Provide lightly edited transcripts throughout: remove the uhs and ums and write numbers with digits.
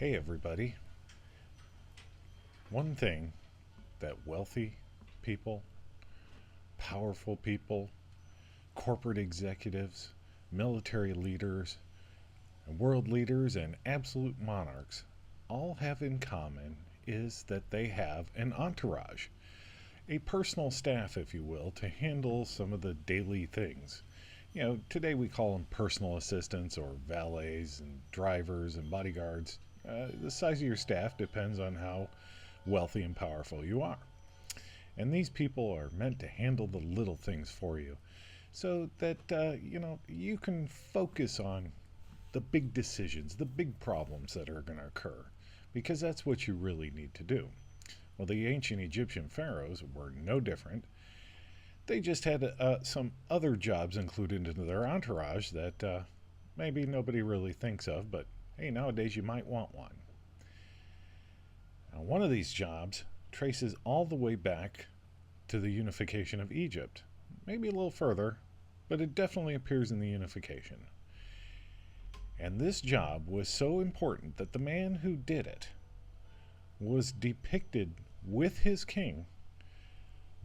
Hey everybody. One thing that wealthy people, powerful people, corporate executives, military leaders, world leaders, and absolute monarchs all have in common is that they have an entourage, a personal staff, if you will, to handle some of the daily things. Today we call them personal assistants or valets and drivers and bodyguards. The size of your staff depends on how wealthy and powerful you are. And these people are meant to handle the little things for you so that, you can focus on the big decisions, the big problems that are going to occur, because that's what you really need to do. Well, the ancient Egyptian pharaohs were no different. They just had some other jobs included into their entourage that maybe nobody really thinks of, but hey, nowadays you might want one. Now, one of these jobs traces all the way back to the unification of Egypt. Maybe a little further, but it definitely appears in the unification. And this job was so important that the man who did it was depicted with his king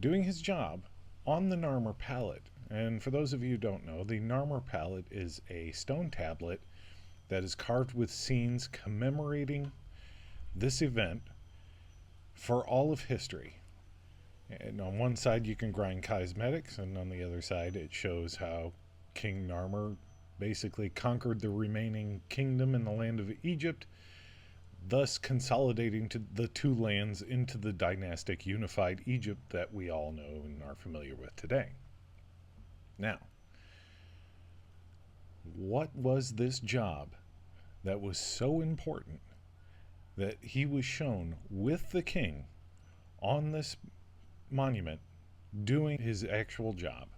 doing his job on the Narmer palette. And for those of you who don't know, the Narmer palette is a stone tablet that is carved with scenes commemorating this event for all of history. And on one side you can grind cosmetics, and on the other side it shows how King Narmer basically conquered the remaining kingdom in the land of Egypt, thus consolidating the two lands into the dynastic unified Egypt that we all know and are familiar with today. Now, what was this job that was so important that he was shown with the king on this monument doing his actual job?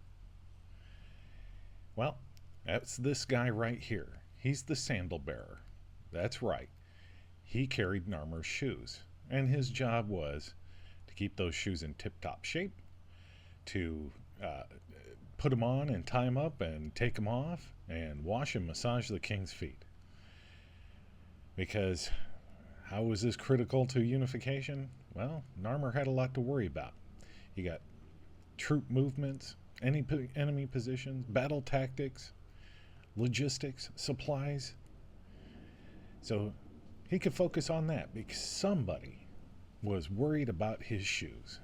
Well, that's this guy right here. He's the sandal bearer. That's right. He carried Narmer's shoes, and his job was to keep those shoes in tip-top shape, to put them on and tie them up and take them off and wash and massage the king's feet. Because how was this critical to unification? Well, Narmer had a lot to worry about. You got troop movements, enemy positions, battle tactics, logistics, supplies. So he could focus on that because somebody was worried about his shoes.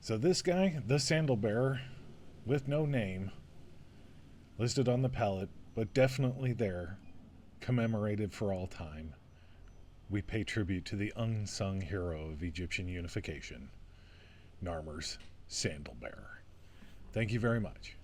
So this guy, the sandal bearer, with no name, listed on the palette, but definitely there, commemorated for all time, we pay tribute to the unsung hero of Egyptian unification, Narmer's sandal bearer. Thank you very much.